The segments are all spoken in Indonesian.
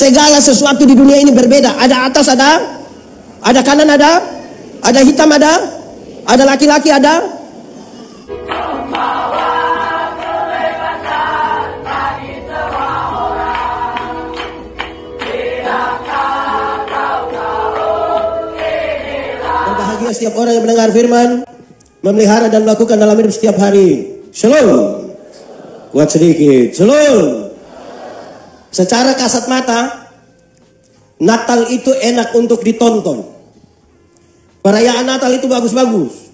Segala sesuatu di dunia ini berbeda. Ada atas, ada kanan, ada hitam, ada laki-laki, ada. Berbahagia setiap orang yang mendengar firman, memelihara dan melakukan dalam hidup setiap hari. Shalom. Kuat sedikit. Shalom. Secara kasat mata, Natal itu enak untuk ditonton. Perayaan Natal itu bagus-bagus.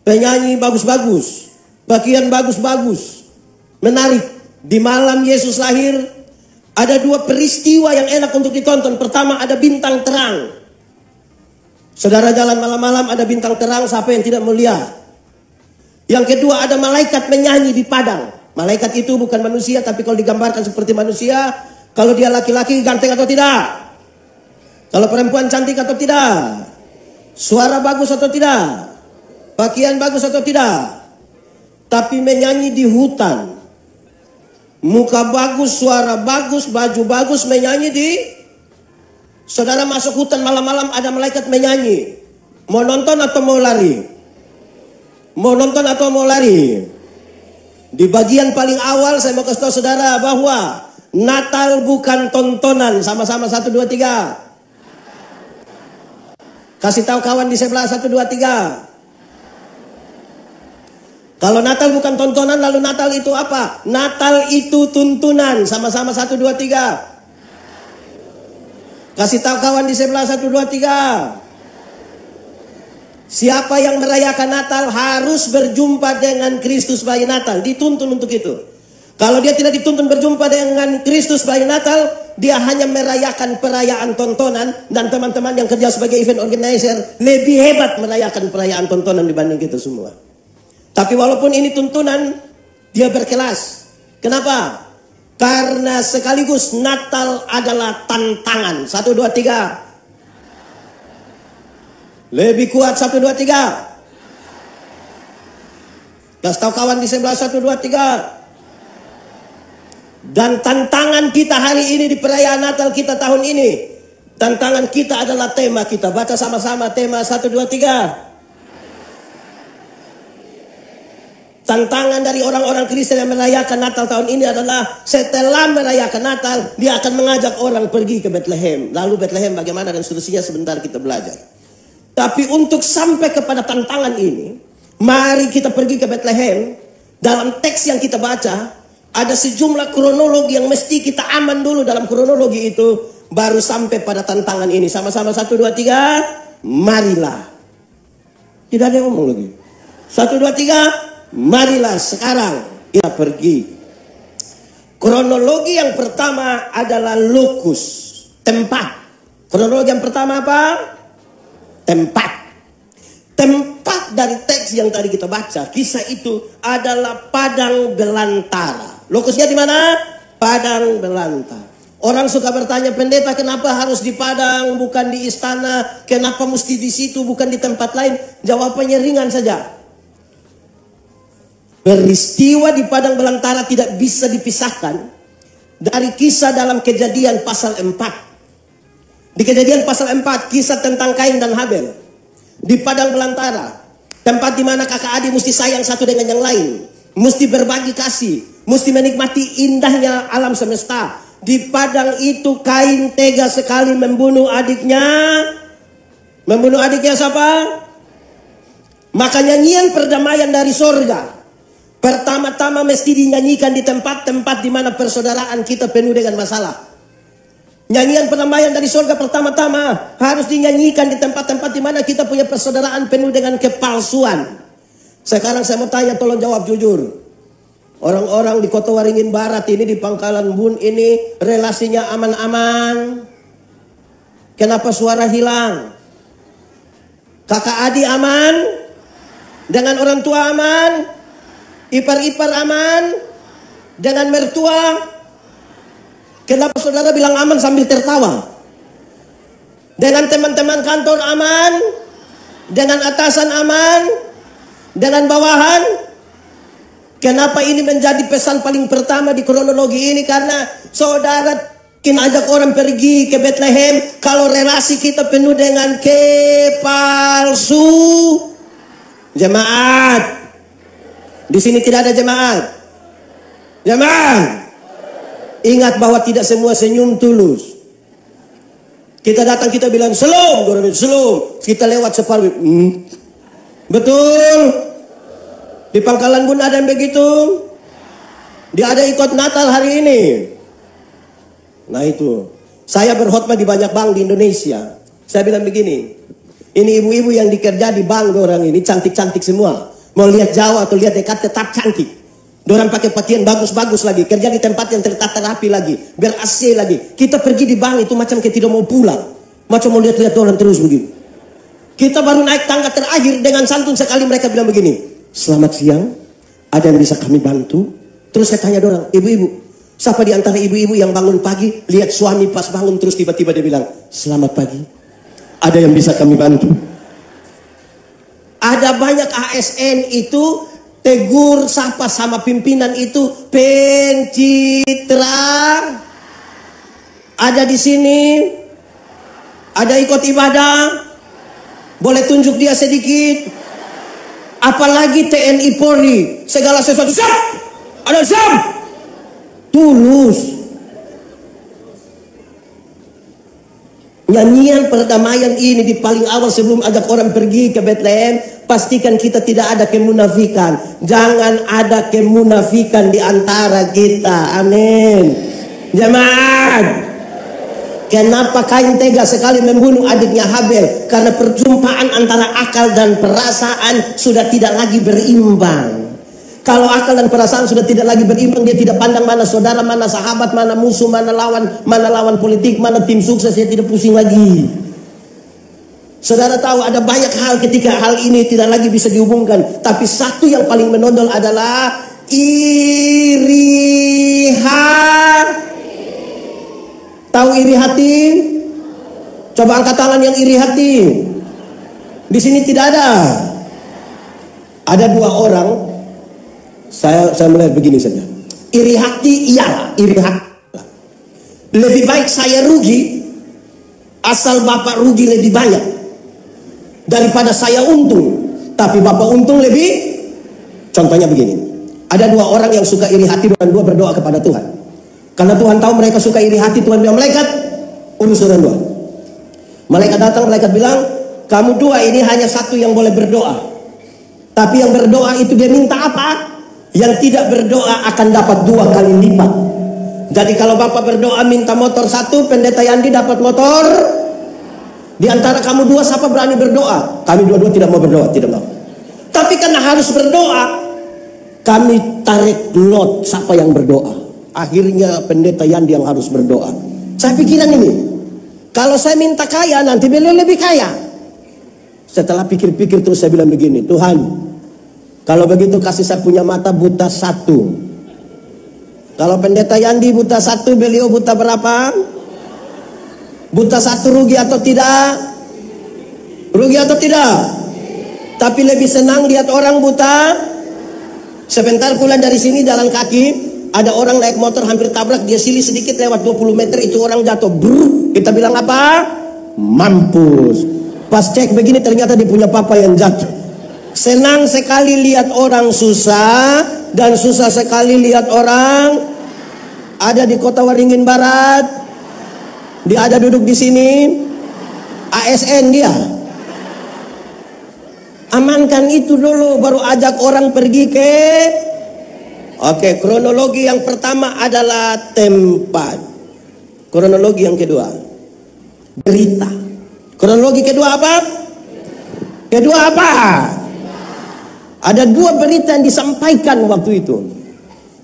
Penyanyi bagus-bagus. Bagian bagus-bagus. Menarik. Di malam Yesus lahir, ada dua peristiwa yang enak untuk ditonton. Pertama, ada bintang terang. Saudara jalan malam-malam, ada bintang terang, siapa yang tidak melihat? Yang kedua, ada malaikat menyanyi di padang. Malaikat itu bukan manusia, tapi kalau digambarkan seperti manusia. Kalau dia laki-laki ganteng atau tidak? Kalau perempuan cantik atau tidak? Suara bagus atau tidak? Pakaian bagus atau tidak? Tapi menyanyi di hutan. Muka bagus, suara bagus, baju bagus, menyanyi di... Saudara masuk hutan malam-malam, ada malaikat menyanyi. Mau nonton atau mau lari? Mau nonton atau mau lari? Di bagian paling awal saya mau kasih tahu saudara bahwa Natal bukan tontonan. Sama-sama 1, 2, 3. Kasih tahu kawan di sebelah 1, 2, 3. Kalau Natal bukan tontonan, lalu Natal itu apa? Natal itu tuntunan. Sama-sama 1, 2, 3. Kasih tahu kawan di sebelah 1, 2, 3. Siapa yang merayakan Natal harus berjumpa dengan Kristus sebagai Natal. Dituntun untuk itu. Kalau dia tidak dituntun berjumpa dengan Kristus sebagai Natal, dia hanya merayakan perayaan tontonan. Dan teman-teman yang kerja sebagai event organizer lebih hebat merayakan perayaan tontonan dibanding kita semua. Tapi walaupun ini tuntunan, dia berkelas. Kenapa? Karena sekaligus Natal adalah tantangan. 1, 2, 3. Lebih kuat 1, 2, 3. Kasih tahu kawan di sebelah 1, 2, 3. Dan tantangan kita hari ini di perayaan Natal kita tahun ini. Tantangan kita adalah tema kita. Baca sama-sama tema 1, 2, 3. Tantangan dari orang-orang Kristen yang merayakan Natal tahun ini adalah setelah merayakan Natal, dia akan mengajak orang pergi ke Bethlehem. Lalu Bethlehem bagaimana dan seterusnya sebentar kita belajar. Tapi untuk sampai kepada tantangan ini, mari kita pergi ke Bethlehem. Dalam teks yang kita baca, ada sejumlah kronologi yang mesti kita aman dulu dalam kronologi itu. Baru sampai pada tantangan ini. Sama-sama 1, 2, 3. Marilah. Tidak ada yang ngomong lagi. 1, 2, 3. Marilah sekarang kita pergi. Kronologi yang pertama adalah lokus. Tempat. Kronologi yang pertama apa? Tempat. Tempat dari teks yang tadi kita baca. Kisah itu adalah padang belantara. Lokusnya di mana? Padang belantara. Orang suka bertanya, pendeta kenapa harus di padang bukan di istana? Kenapa mesti di situ bukan di tempat lain? Jawabannya ringan saja. Peristiwa di padang belantara tidak bisa dipisahkan dari kisah dalam Kejadian pasal 4. Di Kejadian pasal 4, kisah tentang Kain dan Habel. Di padang belantara, tempat di mana kakak adik mesti sayang satu dengan yang lain, mesti berbagi kasih, mesti menikmati indahnya alam semesta. Di padang itu Kain tega sekali membunuh adiknya. Membunuh adiknya siapa? Maka nyanyian perdamaian dari sorga pertama-tama mesti dinyanyikan di tempat-tempat di mana persaudaraan kita penuh dengan masalah. Nyanyian perdamaian dari sorga pertama-tama harus dinyanyikan di tempat-tempat di mana kita punya persaudaraan penuh dengan kepalsuan. Sekarang saya mau tanya, tolong jawab jujur. Orang-orang di Kota Waringin Barat ini, di Pangkalan Bun ini, relasinya aman-aman. Kenapa suara hilang? Kakak adik aman? Dengan orang tua aman? Ipar-ipar aman? Dengan mertua? Kenapa saudara bilang aman sambil tertawa? Dengan teman-teman kantor aman? Dengan atasan aman? Dengan bawahan? Kenapa ini menjadi pesan paling pertama di kronologi ini? Karena saudara Kita ajak orang pergi ke Bethlehem kalau relasi kita penuh dengan kepalsu. Jemaat, di sini tidak ada jemaat. Jemaat, ingat bahwa tidak semua senyum tulus. Kita datang, kita bilang selom, selom. Kita lewat separuh. Betul. Di Pangkalan Bun ada yang begitu. Dia ada ikut Natal hari ini. Nah itu, saya berkhotbah di banyak bank di Indonesia. Saya bilang begini, ini ibu-ibu yang dikerja di bank orang ini cantik-cantik semua. Mau lihat jauh atau lihat dekat tetap cantik. Dorang pakai pakaian bagus-bagus lagi, kerja di tempat yang tertata rapi lagi, ber-AC lagi. Kita pergi di bank itu macam kita tidak mau pulang, macam mau lihat-lihat orang terus begitu. Kita baru naik tangga terakhir, dengan santun sekali mereka bilang begini, selamat siang, ada yang bisa kami bantu? Terus saya tanya dorang, ibu-ibu, siapa di antara ibu-ibu yang bangun pagi, lihat suami pas bangun terus tiba-tiba dia bilang, selamat pagi, ada yang bisa kami bantu? Ada banyak ASN itu tegur sapa sama pimpinan itu pencitra. Ada di sini, ada ikut ibadah, boleh tunjuk dia sedikit. Apalagi TNI Polri, segala sesuatu siap, ada siap. Tulus. Nyanyian perdamaian ini di paling awal sebelum ajak orang pergi ke Bethlehem, pastikan kita tidak ada kemunafikan. Jangan ada kemunafikan di antara kita. Amin. Jemaat, kenapa Kain tega sekali membunuh adiknya Habel? Karena perjumpaan antara akal dan perasaan sudah tidak lagi berimbang. Kalau akal dan perasaan sudah tidak lagi berimbang, dia tidak pandang mana saudara, mana sahabat, mana musuh, mana lawan politik, mana tim sukses, dia tidak pusing lagi. Saudara tahu ada banyak hal ketika hal ini tidak lagi bisa dihubungkan, tapi satu yang paling menonjol adalah iri hati. Tahu iri hati? Coba angkat tangan yang iri hati. Di sini tidak ada. Ada dua orang. Saya melihat begini saja. Iri hati iyalah, iri hati. Lebih baik saya rugi, asal Bapak rugi lebih banyak, daripada saya untung, tapi Bapak untung lebih. Contohnya begini. Ada dua orang yang suka iri hati dan dua berdoa kepada Tuhan. Karena Tuhan tahu mereka suka iri hati, Tuhan bilang, malaikat, urus orang dua. Malaikat datang, malaikat bilang, kamu dua ini hanya satu yang boleh berdoa. Tapi yang berdoa itu dia minta apa? Yang tidak berdoa akan dapat 2 kali lipat. Jadi kalau Bapak berdoa minta motor 1, Pendeta Yandi dapat motor. Di antara kamu dua siapa berani berdoa? Kami dua-dua tidak mau berdoa, tidak mau. Tapi karena harus berdoa, kami tarik lot siapa yang berdoa. Akhirnya Pendeta Yandi yang harus berdoa. Saya pikiran ini, kalau saya minta kaya nanti beliau lebih kaya. Setelah pikir-pikir terus saya bilang begini, Tuhan, kalau begitu kasih saya punya mata buta 1. Kalau Pendeta Yandi buta 1, beliau buta berapa? Buta 1 rugi atau tidak? Rugi atau tidak? Tapi lebih senang lihat orang buta. Sebentar pulang dari sini jalan kaki, ada orang naik motor hampir tabrak, dia silih sedikit lewat 20 meter, itu orang jatuh. Brr, kita bilang apa? Mampus. Pas cek begini ternyata dia punya papa yang jatuh. Senang sekali lihat orang susah, dan susah sekali lihat orang ada di Kota Waringin Barat. Dia ada duduk di sini, ASN dia. Amankan itu dulu, baru ajak orang pergi ke. Oke, kronologi yang pertama adalah tempat. Kronologi yang kedua, berita. Kronologi kedua apa? Kedua apa? Ada 2 berita yang disampaikan waktu itu.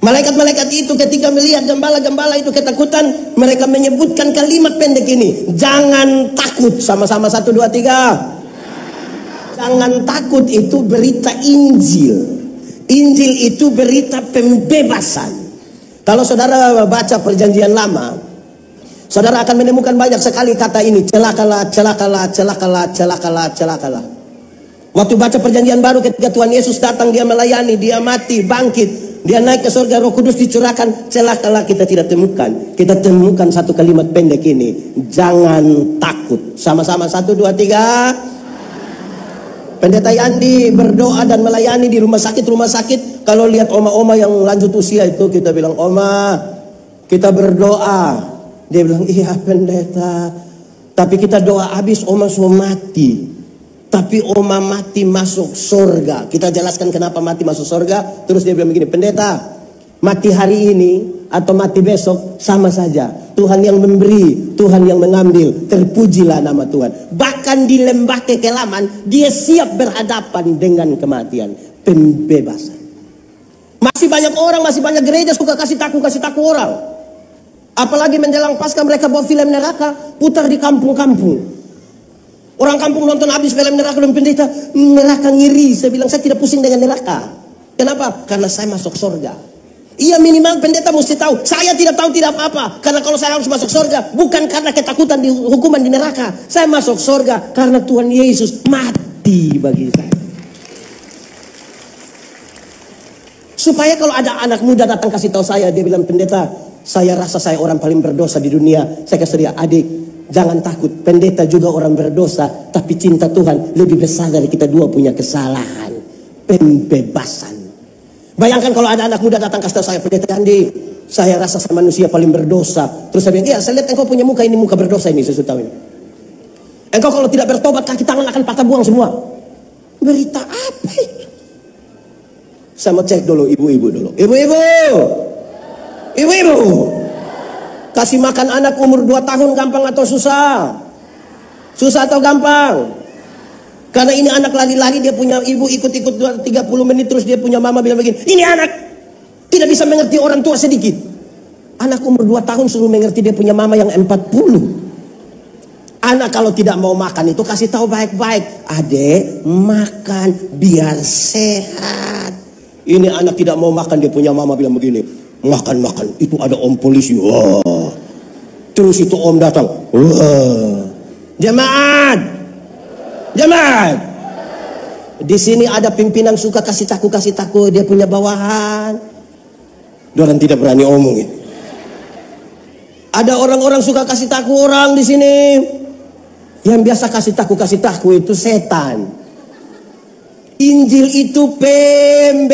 Malaikat-malaikat itu ketika melihat gembala-gembala itu ketakutan, mereka menyebutkan kalimat pendek ini. Jangan takut. Sama-sama 1, 2, 3. Jangan takut itu berita Injil. Injil itu berita pembebasan. Kalau saudara baca Perjanjian Lama, saudara akan menemukan banyak sekali kata ini. Celakalah, celakalah, celakalah, celakalah, celakalah. Waktu baca Perjanjian Baru ketika Tuhan Yesus datang, dia melayani, dia mati, bangkit. Dia naik ke surga, Roh Kudus dicurahkan. Celakalah kita tidak temukan. Kita temukan satu kalimat pendek ini. Jangan takut. Sama-sama 1, 2, 3. Pendeta Yandi berdoa dan melayani di rumah sakit. Kalau lihat oma-oma yang lanjut usia itu, kita bilang, Oma, kita berdoa. Dia bilang, iya pendeta. Tapi kita doa habis, Oma semua mati. Tapi Oma mati masuk surga. Kita jelaskan kenapa mati masuk surga. Terus dia bilang begini, pendeta, mati hari ini atau mati besok sama saja. Tuhan yang memberi, Tuhan yang mengambil. Terpujilah nama Tuhan. Bahkan di lembah kekelaman, dia siap berhadapan dengan kematian. Pembebasan. Masih banyak orang, masih banyak gereja suka kasih taku orang. Apalagi menjelang Paskah mereka bawa film neraka, putar di kampung-kampung. Orang kampung nonton habis film neraka dan pendeta, neraka ngiri. Saya bilang, saya tidak pusing dengan neraka. Kenapa? Karena saya masuk surga. Iya, minimal pendeta mesti tahu. Saya tidak tahu tidak apa-apa. Karena kalau saya harus masuk surga, bukan karena ketakutan di hukuman di neraka. Saya masuk surga karena Tuhan Yesus mati bagi saya. Supaya kalau ada anak muda datang kasih tahu saya, dia bilang, pendeta, saya rasa saya orang paling berdosa di dunia. Saya kasih dia, adik, jangan takut, pendeta juga orang berdosa, tapi cinta Tuhan lebih besar dari kita dua punya kesalahan. Pembebasan. Bayangkan kalau ada anak muda datang kasih tahu saya, pendeta Andi, saya rasa saya manusia paling berdosa. Terus saya bilang, iya, saya lihat engkau punya muka ini, muka berdosa ini, saya sudah tahu ini. Engkau kalau tidak bertobat, kaki tangan akan patah buang semua. Berita apa itu? Saya mau cek dulu ibu-ibu dulu. Ibu-ibu. Kasih makan anak umur 2 tahun gampang atau susah? Susah atau gampang? Karena ini anak lari-lari, dia punya ibu ikut-ikut 30 menit, terus dia punya mama bilang begini, ini anak tidak bisa mengerti orang tua sedikit. Anak umur 2 tahun suruh mengerti dia punya mama yang 40. Anak kalau tidak mau makan itu kasih tahu baik-baik, adek makan biar sehat. Ini anak tidak mau makan, dia punya mama bilang begini, makan itu ada om polisi. Wah. Terus itu om datang. Wah. Jemaat. Di sini ada pimpinan suka kasih taku, dia punya bawahan. Orang tidak berani omongin. Ada orang-orang suka kasih taku orang di sini. Yang biasa kasih taku itu setan. Injil itu pembebas,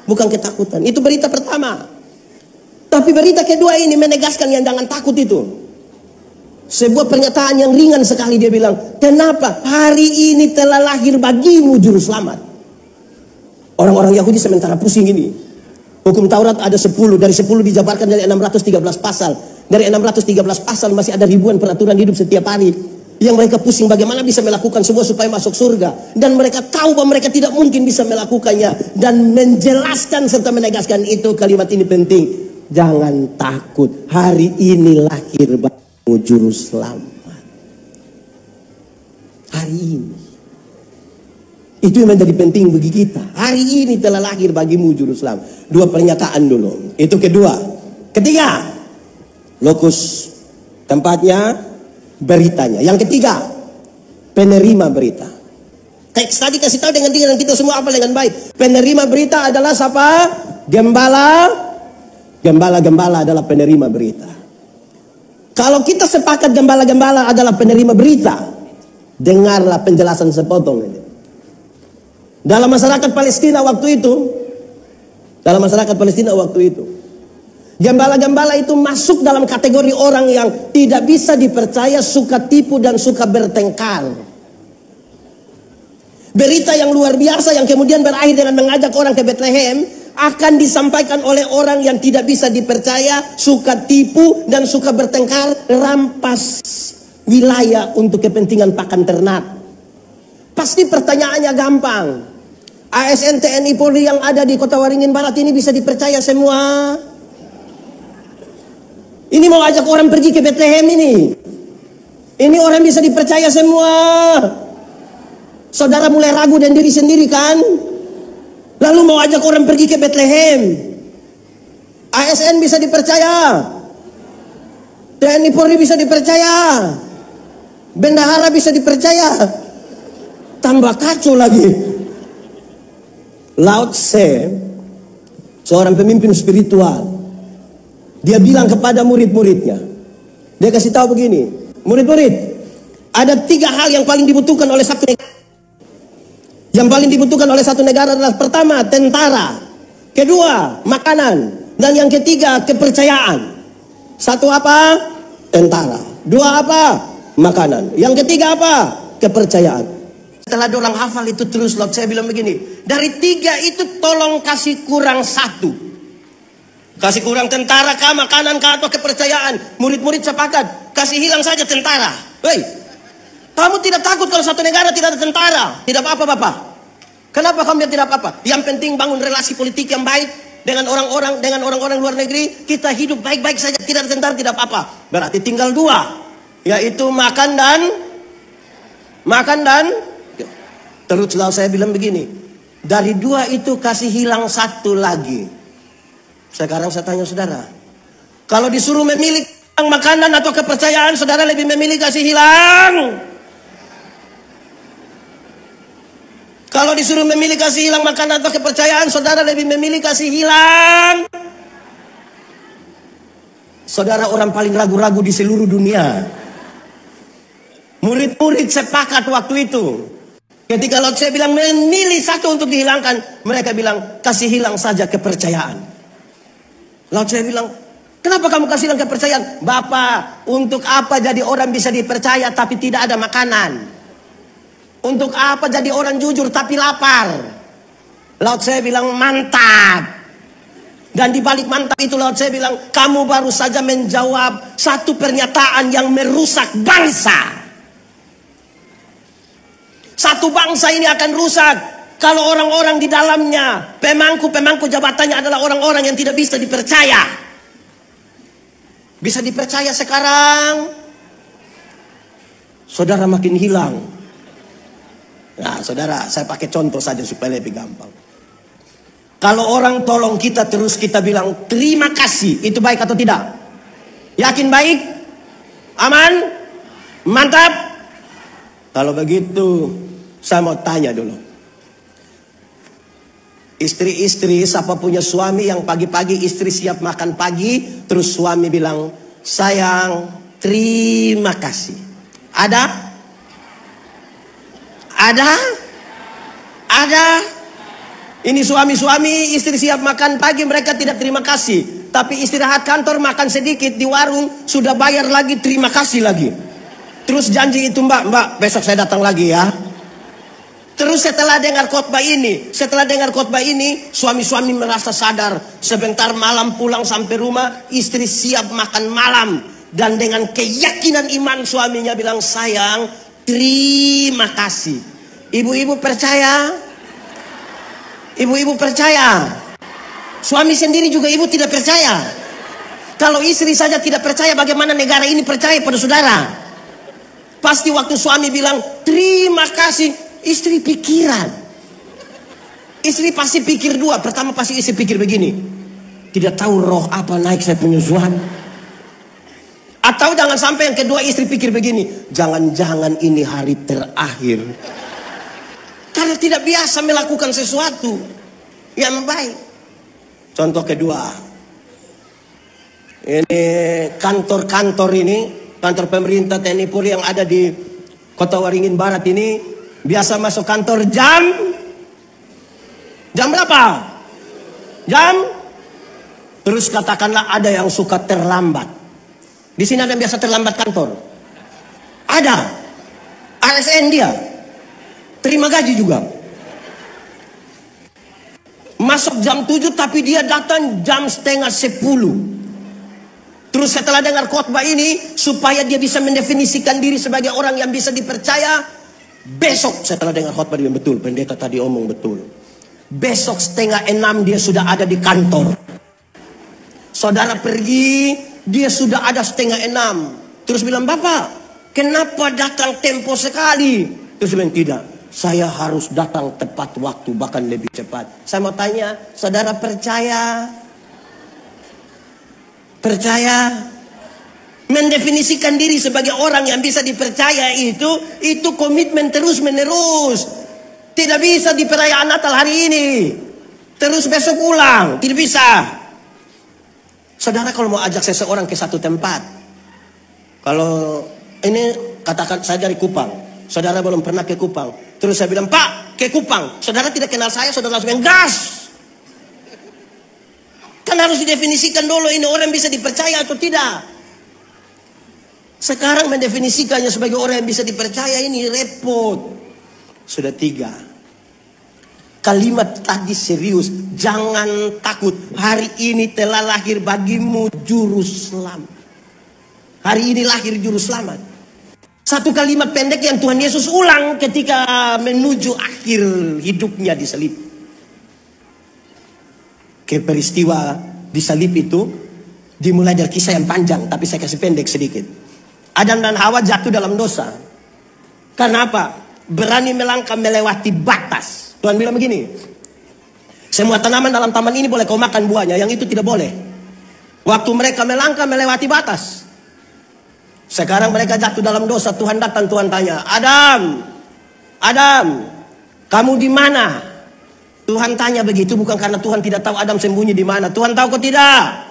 bukan ketakutan. Itu berita pertama. Tapi berita kedua ini menegaskan yang jangan takut itu. Sebuah pernyataan yang ringan sekali, dia bilang, kenapa hari ini telah lahir bagimu juru selamat. Orang-orang Yahudi sementara pusing ini. Hukum Taurat ada 10, dari 10 dijabarkan dari 613 pasal. Dari 613 pasal masih ada ribuan peraturan hidup setiap hari. Yang mereka pusing bagaimana bisa melakukan semua supaya masuk surga. Dan mereka tahu bahwa mereka tidak mungkin bisa melakukannya. Dan menjelaskan serta menegaskan itu, kalimat ini penting. Jangan takut, hari ini lahir bagimu juru selamat. Hari ini. Itu yang menjadi penting bagi kita. Hari ini telah lahir bagimu juru selamat. 2 pernyataan dulu. Itu kedua. Ketiga, lokus tempatnya, beritanya. Yang ketiga, penerima berita. Teks tadi kasih tahu dengan kita semua apa dengan baik. Penerima berita adalah siapa? Gembala adalah penerima berita. Kalau kita sepakat gembala adalah penerima berita, dengarlah penjelasan sepotong ini. Dalam masyarakat Palestina waktu itu, gembala-gembala itu masuk dalam kategori orang yang tidak bisa dipercaya, suka tipu dan suka bertengkar. Berita yang luar biasa yang kemudian berakhir dengan mengajak orang ke Bethlehem akan disampaikan oleh orang yang tidak bisa dipercaya, suka tipu dan suka bertengkar, rampas wilayah untuk kepentingan pakan ternak. Pasti pertanyaannya gampang. ASN TNI Polri yang ada di Kota Waringin Barat ini bisa dipercaya semua? Ini mau ajak orang pergi ke Bethlehem ini. Ini orang bisa dipercaya semua. Saudara mulai ragu dan diri sendiri kan? Lalu mau ajak orang pergi ke Bethlehem. ASN bisa dipercaya. TNI Polri bisa dipercaya. Bendahara bisa dipercaya. Tambah kacau lagi. Lao Tse, seorang pemimpin spiritual, dia bilang kepada murid-muridnya, dia kasih tahu begini, murid-murid, ada 3 hal yang paling dibutuhkan oleh satu negara. Yang paling dibutuhkan oleh satu negara adalah pertama, tentara. Kedua, makanan. Dan yang ketiga, kepercayaan. Satu apa? Tentara. Dua apa? Makanan. Yang ketiga apa? Kepercayaan. Setelah dorang hafal itu terus, Lao Tse bilang begini, dari 3 itu tolong kasih kurang 1. Kasih kurang tentara kah, makanan kah, atau kepercayaan. Murid-murid sepakat, kasih hilang saja tentara. Hei, kamu tidak takut kalau satu negara tidak ada tentara? Tidak apa-apa, Bapak. Kenapa kamu tidak apa-apa? Yang penting bangun relasi politik yang baik dengan orang-orang luar negeri. Kita hidup baik-baik saja, tidak ada tentara, tidak apa-apa. Berarti tinggal 2, yaitu makan dan terus lalu saya bilang begini, dari 2 itu kasih hilang 1 lagi. Sekarang saya tanya saudara, kalau disuruh memilih makanan atau kepercayaan, saudara lebih memilih kasih hilang? Kalau disuruh memilih kasih hilang makanan atau kepercayaan, saudara lebih memilih kasih hilang? Saudara orang paling ragu-ragu di seluruh dunia. Murid-murid sepakat waktu itu. Ketika Lao Tse bilang memilih 1 untuk dihilangkan, mereka bilang kasih hilang saja kepercayaan. Lao Tse bilang, kenapa kamu kasih hilang kepercayaan? Bapak, untuk apa jadi orang bisa dipercaya tapi tidak ada makanan? Untuk apa jadi orang jujur tapi lapar? Lao Tse bilang mantap. Dan di balik mantap itu Lao Tse bilang, kamu baru saja menjawab satu pernyataan yang merusak bangsa. Satu bangsa ini akan rusak kalau orang-orang di dalamnya, pemangku jabatannya adalah orang-orang yang tidak bisa dipercaya. Bisa dipercaya sekarang, saudara makin hilang. Nah, saudara, saya pakai contoh saja supaya lebih gampang. Kalau orang tolong kita terus kita bilang terima kasih, itu baik atau tidak? Yakin baik? Aman? Mantap? Kalau begitu, saya mau tanya dulu. Istri-istri, siapa punya suami yang pagi-pagi istri siap makan pagi, terus suami bilang, sayang, terima kasih. Ada? Ada. Ini suami-suami, istri siap makan pagi, mereka tidak terima kasih. Tapi istirahat kantor, makan sedikit di warung, sudah bayar lagi, terima kasih lagi. Terus janji itu, mbak, besok saya datang lagi ya. Terus setelah dengar khotbah ini, suami-suami merasa sadar. Sebentar malam pulang sampai rumah, istri siap makan malam. Dan dengan keyakinan iman suaminya bilang, sayang, terima kasih. Ibu-ibu percaya? Ibu-ibu percaya? Suami sendiri juga ibu tidak percaya. Kalau istri saja tidak percaya, bagaimana negara ini percaya pada saudara? Pasti waktu suami bilang terima kasih, istri pikiran. Istri pasti pikir 2. Pertama pasti istri pikir begini, tidak tahu roh apa naik saya punya suami. Atau jangan sampai yang kedua istri pikir begini, jangan-jangan ini hari terakhir. Karena tidak biasa melakukan sesuatu yang baik. Contoh kedua, ini kantor-kantor ini, kantor pemerintah TNI Polri yang ada di Kota Waringin Barat ini, biasa masuk kantor jam berapa? Terus katakanlah ada yang suka terlambat. Di sini ada yang biasa terlambat kantor. Ada. ASN dia. Terima gaji juga. Masuk jam 7 tapi dia datang jam 9:30. Terus setelah dengar khotbah ini, supaya dia bisa mendefinisikan diri sebagai orang yang bisa dipercaya, besok setelah dengar khotbah dia betul, pendeta tadi omong betul. Besok 5:30 dia sudah ada di kantor. Saudara pergi, dia sudah ada 5:30. Terus bilang, Bapak, kenapa datang tempo sekali? Terus bilang, tidak. Saya harus datang tepat waktu, bahkan lebih cepat. Saya mau tanya, saudara percaya? Percaya? Mendefinisikan diri sebagai orang yang bisa dipercaya itu komitmen terus menerus. Tidak bisa di perayaan Natal hari ini, terus besok ulang. Tidak bisa. Saudara kalau mau ajak seseorang ke satu tempat, kalau ini katakan saya dari Kupang, saudara belum pernah ke Kupang, terus saya bilang, Pak, ke Kupang. Saudara tidak kenal saya, saudara langsung gas. Kan harus didefinisikan dulu ini orang bisa dipercaya atau tidak. Sekarang mendefinisikannya sebagai orang yang bisa dipercaya ini repot. Sudah 3. Kalimat tadi serius. Jangan takut. Hari ini telah lahir bagimu juru selamat. Hari ini lahir juru selamat. Satu kalimat pendek yang Tuhan Yesus ulang ketika menuju akhir hidupnya di salib. Ke peristiwa di salib itu dimulai dari kisah yang panjang, tapi saya kasih pendek sedikit. Adam dan Hawa jatuh dalam dosa. Karena apa? Berani melangkah melewati batas. Tuhan bilang begini, semua tanaman dalam taman ini boleh kau makan buahnya, yang itu tidak boleh. Waktu mereka melangkah melewati batas, sekarang mereka jatuh dalam dosa. Tuhan datang, Tuhan tanya, Adam, Adam, kamu di mana? Tuhan tanya begitu bukan karena Tuhan tidak tahu Adam sembunyi di mana. Tuhan tahu kok tidak?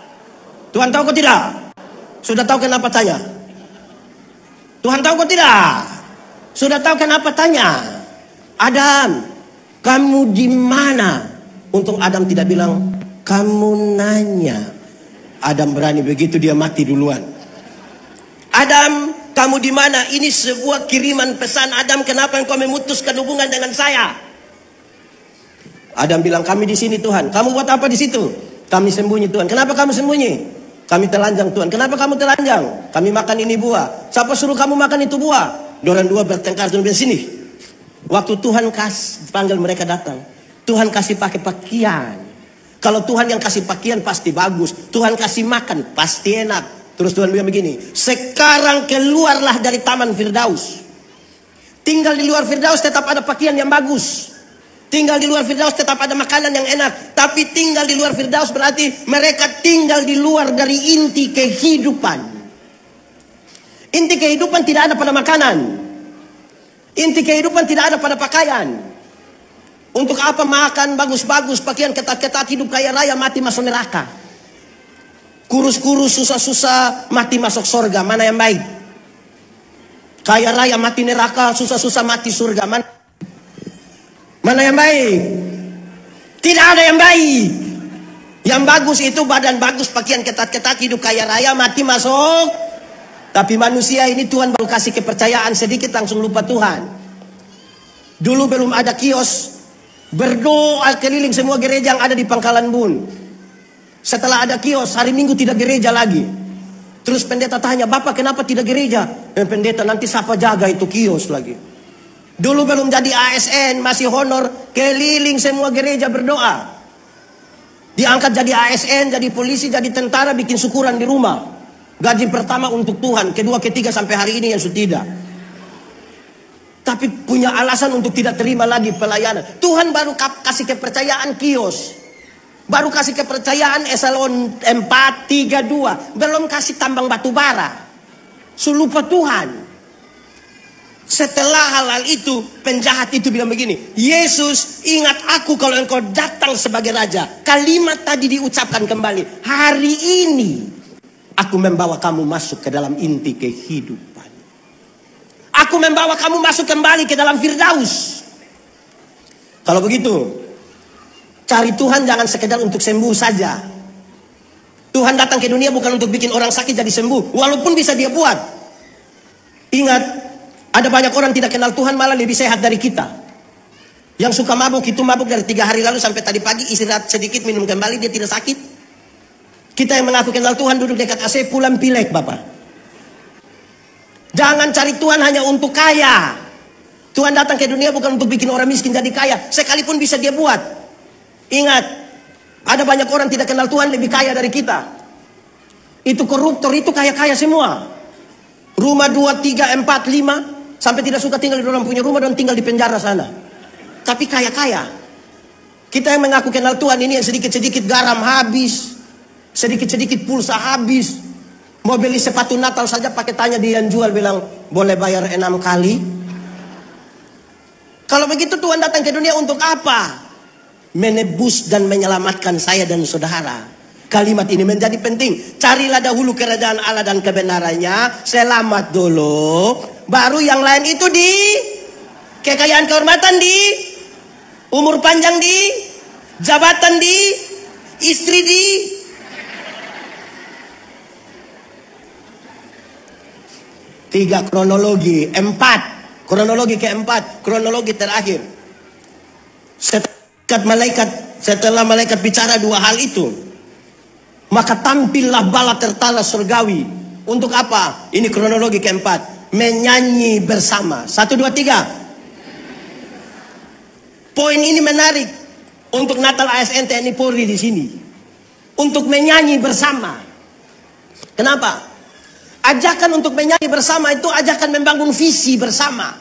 Tuhan tahu kok tidak? Sudah tahu kenapa tanya? Tuhan tahu kok tidak? Sudah tahu kenapa tanya? Adam, kamu di mana? Untung Adam tidak bilang, kamu nanya. Adam berani begitu, dia mati duluan. Adam, kamu di mana? Ini sebuah kiriman pesan. Adam, kenapa engkau memutuskan hubungan dengan saya? Adam bilang, kami di sini Tuhan. Kamu buat apa di situ? Kami sembunyi Tuhan. Kenapa kamu sembunyi? Kami telanjang Tuhan. Kenapa kamu telanjang? Kami makan ini buah. Siapa suruh kamu makan itu buah? Dorang dua bertengkar. Tuhan bilang, sini. Waktu Tuhan panggil mereka datang, Tuhan kasih pakai pakaian. Kalau Tuhan yang kasih pakaian pasti bagus. Tuhan kasih makan pasti enak. Terus Tuhan bilang begini, sekarang keluarlah dari Taman Firdaus. Tinggal di luar Firdaus tetap ada pakaian yang bagus. Tinggal di luar Firdaus tetap ada makanan yang enak. Tapi tinggal di luar Firdaus berarti mereka tinggal di luar dari inti kehidupan. Inti kehidupan tidak ada pada makanan. Inti kehidupan tidak ada pada pakaian. Untuk apa makan bagus-bagus, pakaian ketat-ketat, hidup kaya raya, mati masuk neraka. Kurus-kurus, susah-susah, mati masuk surga. Mana yang baik? Kaya raya mati neraka, susah-susah mati surga. Mana yang baik? Tidak ada yang baik. Yang bagus itu badan bagus, pakaian ketat-ketat, hidup kaya raya, mati masuk. Tapi manusia ini Tuhan baru kasih kepercayaan sedikit langsung lupa Tuhan. Dulu belum ada kios, berdoa keliling semua gereja yang ada di Pangkalan Bun. Setelah ada kios, hari Minggu tidak gereja lagi. Terus pendeta tanya, Bapak kenapa tidak gereja? Pendeta, nanti siapa jaga itu kios lagi. Dulu belum jadi ASN, masih honor, keliling semua gereja berdoa. Diangkat jadi ASN, jadi polisi, jadi tentara, bikin syukuran di rumah. Gaji pertama untuk Tuhan, kedua, ketiga sampai hari ini yang sudah tidak. Tapi punya alasan untuk tidak terima lagi pelayanan. Tuhan baru kasih kepercayaan kios. Baru kasih kepercayaan eselon 4, 3, 2. Belum kasih tambang batu bara. Lupa Tuhan. Setelah hal itu, penjahat itu bilang begini, Yesus, ingat aku kalau engkau datang sebagai raja. Kalimat tadi diucapkan kembali. Hari ini aku membawa kamu masuk ke dalam inti kehidupan. Aku membawa kamu masuk kembali ke dalam Firdaus. Kalau begitu, cari Tuhan jangan sekedar untuk sembuh saja. Tuhan datang ke dunia bukan untuk bikin orang sakit jadi sembuh. Walaupun bisa dia buat. Ingat, ada banyak orang tidak kenal Tuhan malah lebih sehat dari kita. Yang suka mabuk itu mabuk dari 3 hari lalu sampai tadi pagi, istirahat sedikit, minum kembali, dia tidak sakit. Kita yang mengaku kenal Tuhan duduk dekat AC pulang pilek Bapak. Jangan cari Tuhan hanya untuk kaya. Tuhan datang ke dunia bukan untuk bikin orang miskin jadi kaya. Sekalipun bisa dia buat. Ingat, ada banyak orang tidak kenal Tuhan lebih kaya dari kita. Itu koruptor, itu kaya-kaya semua. Rumah 2, 3, 4, 5. Sampai tidak suka tinggal di dalam punya rumah dan tinggal di penjara sana. Tapi kaya-kaya. Kita yang mengaku kenal Tuhan ini yang sedikit-sedikit garam habis. Sedikit-sedikit pulsa habis. Mau beli sepatu Natal saja pakai tanya dia yang jual bilang boleh bayar 6 kali. Kalau begitu Tuhan datang ke dunia untuk apa? Menebus dan menyelamatkan saya dan saudara. Kalimat ini menjadi penting. Carilah dahulu kerajaan Allah dan kebenarannya. Selamat dulu. Baru yang lain itu di kekayaan, kehormatan di, umur panjang di, jabatan di, istri di. Tiga kronologi, empat. Kronologi keempat, kronologi terakhir. Setelah malaikat bicara dua hal itu, maka tampillah bala tertala surgawi. Untuk apa? Ini kronologi keempat. Menyanyi bersama. 1, 2, 3. Poin ini menarik untuk Natal ASN TNI Polri di sini. Untuk menyanyi bersama. Kenapa? Ajakan untuk menyanyi bersama itu ajakan membangun visi bersama.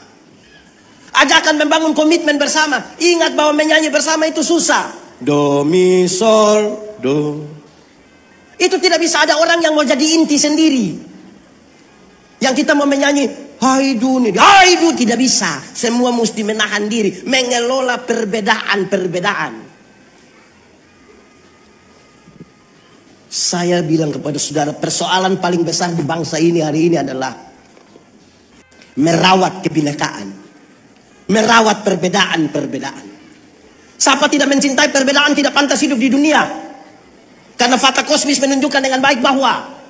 Ajakan membangun komitmen bersama. Ingat bahwa menyanyi bersama itu susah. Do, mi, sol, do. Itu tidak bisa ada orang yang mau jadi inti sendiri. Yang kita mau menyanyi, haidu, tidak bisa. Semua mesti menahan diri. Mengelola perbedaan-perbedaan. Saya bilang kepada saudara, persoalan paling besar di bangsa ini hari ini adalah merawat kebinekaan, merawat perbedaan-perbedaan. Siapa tidak mencintai perbedaan tidak pantas hidup di dunia. Karena fakta kosmis menunjukkan dengan baik bahwa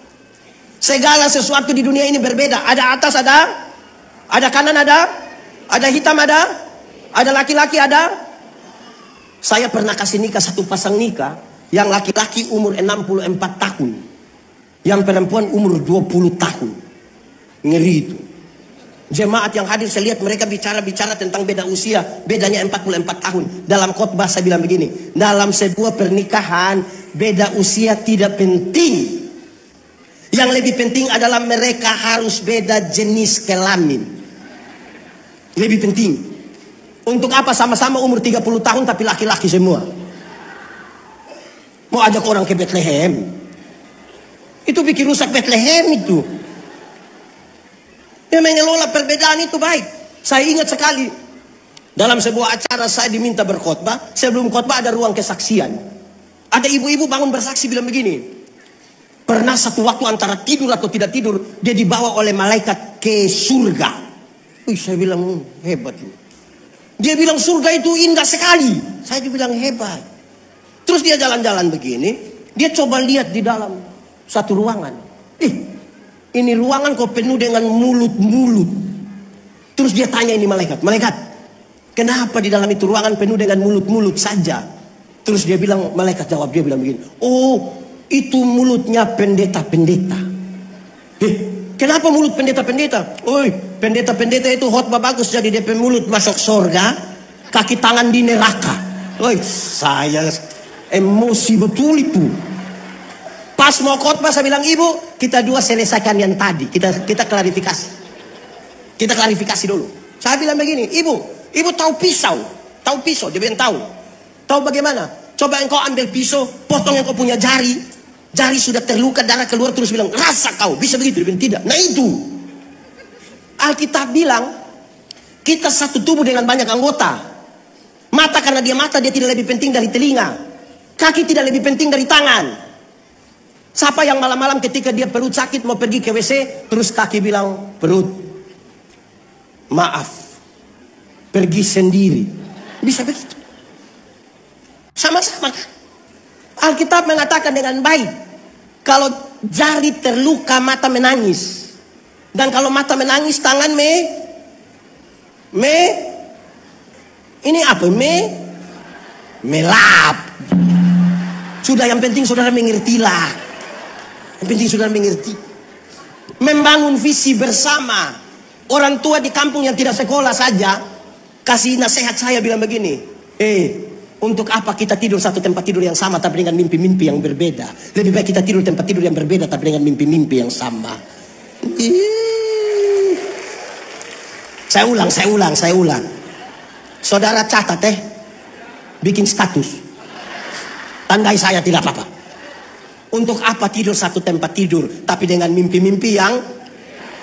segala sesuatu di dunia ini berbeda. Ada atas, ada kanan, ada hitam, ada laki-laki, ada. Saya pernah kasih nikah satu pasang nikah. Yang laki-laki umur 64 tahun. Yang perempuan umur 20 tahun. Ngeri itu. Jemaat yang hadir saya lihat mereka bicara tentang beda usia. Bedanya 44 tahun. Dalam khotbah saya bilang begini. Dalam sebuah pernikahan beda usia tidak penting. Yang lebih penting adalah mereka harus beda jenis kelamin. Lebih penting. Untuk apa sama-sama umur 30 tahun tapi laki-laki semua? Mau ajak orang ke Bethlehem. Itu bikin rusak Bethlehem itu. Ya, mengelola perbedaan itu baik. Saya ingat sekali. Dalam sebuah acara saya diminta berkhotbah. Sebelum khotbah ada ruang kesaksian. Ada ibu-ibu bangun bersaksi bilang begini. Pernah satu waktu antara tidur atau tidak tidur. Dia dibawa oleh malaikat ke surga. Wih, saya bilang hebat ini. Dia bilang surga itu indah sekali. Saya juga bilang hebat. Terus dia jalan-jalan begini, dia coba lihat di dalam satu ruangan. Ini ruangan kok penuh dengan mulut-mulut. Terus dia tanya ini malaikat, kenapa di dalam itu ruangan penuh dengan mulut-mulut saja? Terus dia bilang, malaikat jawab, dia bilang begini, oh itu mulutnya pendeta-pendeta. Kenapa mulut pendeta-pendeta? Pendeta-pendeta itu khotbah bagus jadi DP mulut masuk surga, kaki tangan di neraka. Saya emosi betul itu. Pas mau khotbah saya bilang, ibu kita dua selesaikan yang tadi. Kita klarifikasi. Kita klarifikasi dulu. Saya bilang begini, ibu tahu pisau? Tahu pisau? Dia bilang tahu. Tahu bagaimana? Coba engkau ambil pisau, potong engkau punya jari. Jari sudah terluka, darah keluar, terus bilang, rasa kau. Bisa begitu? Dia bilang tidak. Nah itu. Alkitab bilang, kita satu tubuh dengan banyak anggota. Mata karena dia mata, dia tidak lebih penting dari telinga. Kaki tidak lebih penting dari tangan. Siapa yang malam-malam ketika dia perut sakit mau pergi ke WC, terus kaki bilang, perut, maaf, pergi sendiri. Bisa begitu. Sama-sama. Alkitab mengatakan dengan baik, kalau jari terluka mata menangis, dan kalau mata menangis tangan ini apa? Melap. Sudah, yang penting saudara mengertilah. Yang penting saudara mengerti. Membangun visi bersama. Orang tua di kampung yang tidak sekolah saja kasih nasihat saya bilang begini. Untuk apa kita tidur satu tempat tidur yang sama tapi dengan mimpi-mimpi yang berbeda? Lebih baik kita tidur tempat tidur yang berbeda tapi dengan mimpi-mimpi yang sama. Saya ulang. Saudara catat bikin status. Tandai saya tidak apa-apa. Untuk apa tidur satu tempat tidur tapi dengan mimpi-mimpi yang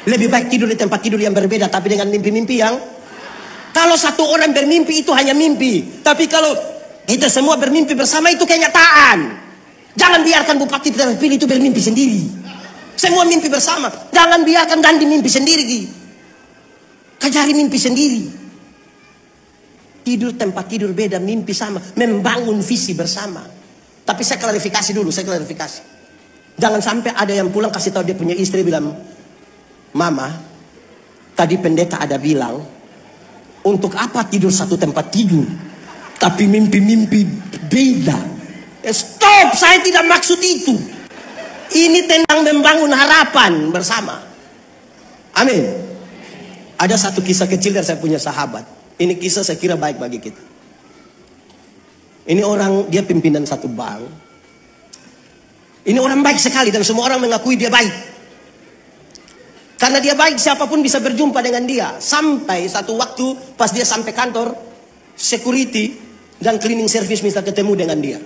lebih baik tidur di tempat tidur yang berbeda tapi dengan mimpi-mimpi yang Kalau satu orang bermimpi itu hanya mimpi. Tapi kalau kita semua bermimpi bersama itu kenyataan. Jangan biarkan bupati terpilih itu bermimpi sendiri. Semua mimpi bersama. Jangan biarkan Dandi mimpi sendiri. Kajari mimpi sendiri. Tidur tempat tidur beda, mimpi sama. Membangun visi bersama. Tapi saya klarifikasi dulu, Jangan sampai ada yang pulang kasih tahu dia punya istri bilang, Mama, tadi pendeta ada bilang, untuk apa tidur satu tempat tidur, tapi mimpi-mimpi beda. Stop, saya tidak maksud itu. Ini tentang membangun harapan bersama. Amin. Ada satu kisah kecil dari saya punya sahabat. Ini kisah saya kira baik bagi kita. Ini orang, dia pimpinan satu bank. Ini orang baik sekali dan semua orang mengakui dia baik. Karena dia baik, siapapun bisa berjumpa dengan dia. Sampai satu waktu pas dia sampai kantor, security dan cleaning service minta ketemu dengan dia.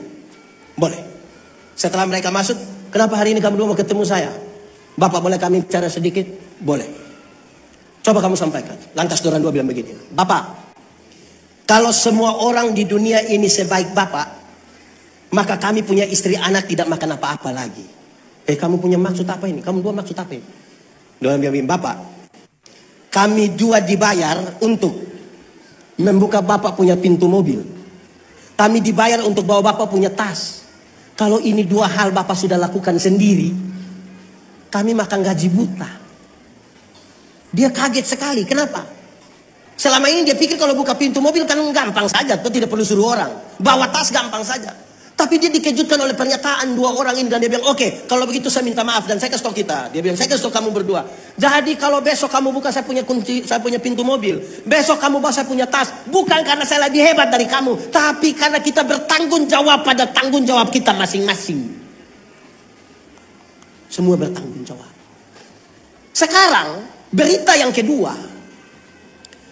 Boleh. Setelah mereka masuk, kenapa hari ini kamu dua mau ketemu saya? Bapak, boleh kami bicara sedikit? Boleh. Coba kamu sampaikan. Lantas orang dua bilang begini, Bapak, kalau semua orang di dunia ini sebaik Bapak, maka kami punya istri anak tidak makan apa-apa lagi. Kamu punya maksud apa ini? Kamu dua maksud apa ini? Dia bilang, Bapak, kami dua dibayar untuk membuka Bapak punya pintu mobil. Kami dibayar untuk bawa Bapak punya tas. Kalau ini dua hal Bapak sudah lakukan sendiri, kami makan gaji buta. Dia kaget sekali. Kenapa? Selama ini dia pikir kalau buka pintu mobil kan gampang saja, tuh tidak perlu suruh orang. Bawa tas gampang saja. Tapi dia dikejutkan oleh pernyataan dua orang ini dan dia bilang, oke, kalau begitu saya minta maaf dan saya kasih tahu kita. Dia bilang, saya kasih tahu kamu berdua. Jadi kalau besok kamu buka saya punya kunci, saya punya pintu mobil. Besok kamu bawa saya punya tas. Bukan karena saya lebih hebat dari kamu, tapi karena kita bertanggung jawab pada tanggung jawab kita masing-masing. Semua bertanggung jawab. Sekarang berita yang kedua,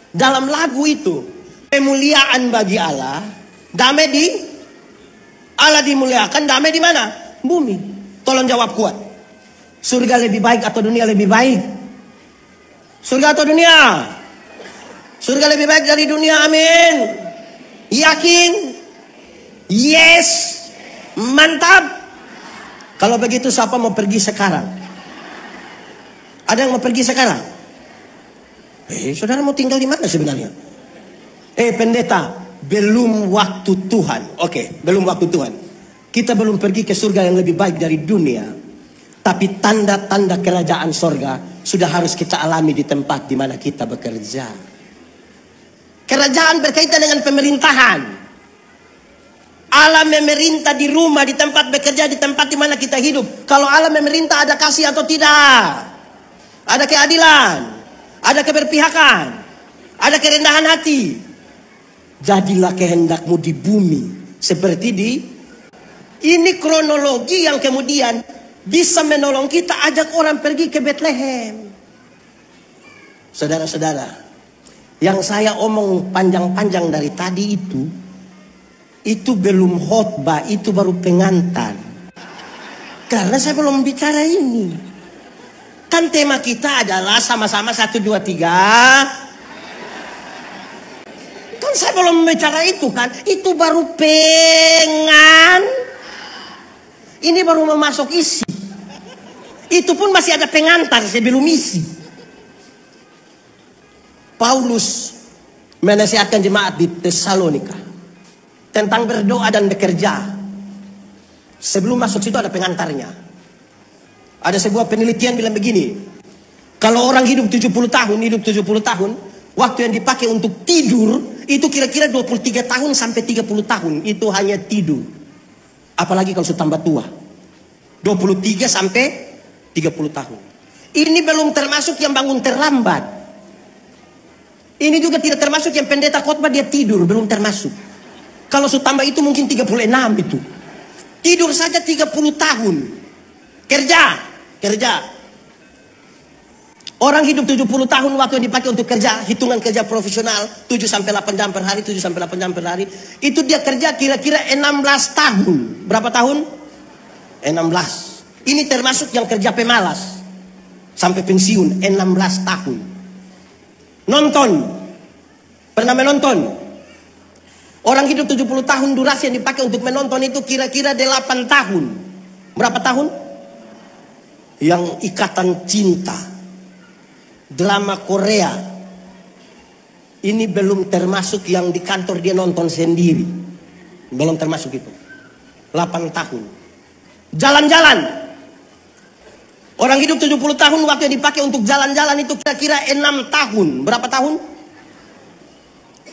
dalam lagu itu, pemuliaan bagi Allah, damai di Allah dimuliakan, damai di mana? Bumi. Tolong jawab kuat. Surga lebih baik atau dunia lebih baik? Surga atau dunia? Surga lebih baik dari dunia, amin. Yakin? Yes. Mantap. Kalau begitu siapa mau pergi sekarang? Ada yang mau pergi sekarang? Saudara mau tinggal di mana sebenarnya? Pendeta, belum waktu Tuhan. Oke, belum waktu Tuhan. Kita belum pergi ke surga yang lebih baik dari dunia. Tapi tanda-tanda kerajaan surga sudah harus kita alami di tempat di mana kita bekerja. Kerajaan berkaitan dengan pemerintahan. Allah memerintah di rumah, di tempat bekerja, di tempat di mana kita hidup. Kalau Allah memerintah, ada kasih atau tidak? Ada keadilan, ada keberpihakan, ada kerendahan hati. Jadilah kehendakmu di bumi seperti di. Ini kronologi yang kemudian bisa menolong kita ajak orang pergi ke Bethlehem. Saudara-saudara, yang saya omong panjang-panjang dari tadi itu belum khotbah, itu baru pengantar. Karena saya belum bicara ini. Kan tema kita adalah sama-sama 1, 2, 3. Kan saya belum bicara itu kan. Itu baru ini baru memasuk isi. Itu pun masih ada pengantar sebelum isi. Paulus menasihatkan jemaat di Tesalonika tentang berdoa dan bekerja. Sebelum masuk situ ada pengantarnya. Ada sebuah penelitian bilang begini. Kalau orang hidup 70 tahun, waktu yang dipakai untuk tidur itu kira-kira 23 tahun sampai 30 tahun. Itu hanya tidur. Apalagi kalau sudah tambah tua. 23 sampai 30 tahun. Ini belum termasuk yang bangun terlambat. Ini juga tidak termasuk yang pendeta khotbah dia tidur. Belum termasuk. Kalau sudah tambah itu mungkin 36 itu. Tidur saja 30 tahun. Kerja. Orang hidup 70 tahun waktu yang dipakai untuk kerja. Hitungan kerja profesional 7 sampai 8 jam per hari. 7 sampai 8 jam per hari. Itu dia kerja kira-kira 16 tahun. Berapa tahun? 16. Ini termasuk yang kerja pemalas. Sampai pensiun 16 tahun. Nonton Pernah menonton? Orang hidup 70 tahun durasi yang dipakai untuk menonton itu kira-kira 8 tahun. Berapa tahun? Yang Ikatan Cinta, drama Korea. Ini belum termasuk yang di kantor dia nonton sendiri. Belum termasuk itu. 8 tahun. Jalan-jalan. Orang hidup 70 tahun waktu yang dipakai untuk jalan-jalan itu kira-kira 6 tahun. Berapa tahun?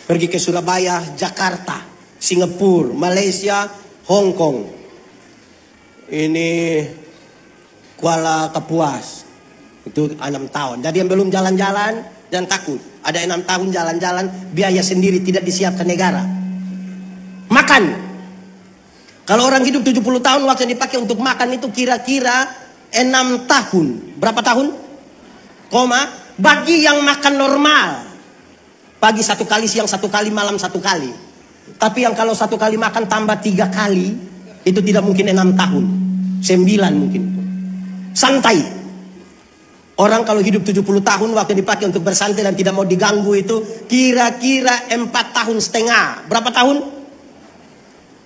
Pergi ke Surabaya, Jakarta, Singapura, Malaysia, Hong Kong. Ini Kuala Kapuas. Itu 6 tahun. Jadi yang belum jalan-jalan dan takut. Ada 6 tahun jalan-jalan, biaya sendiri tidak disiapkan negara. Makan. Kalau orang hidup 70 tahun waktu yang dipakai untuk makan itu kira-kira 6 tahun. Berapa tahun? Bagi yang makan normal. Pagi 1 kali, siang 1 kali, malam 1 kali. Tapi yang kalau 1 kali makan tambah 3 kali, itu tidak mungkin 6 tahun. 9 mungkin. Santai. Orang kalau hidup 70 tahun waktu dipakai untuk bersantai dan tidak mau diganggu itu kira-kira 4,5 tahun. Berapa tahun?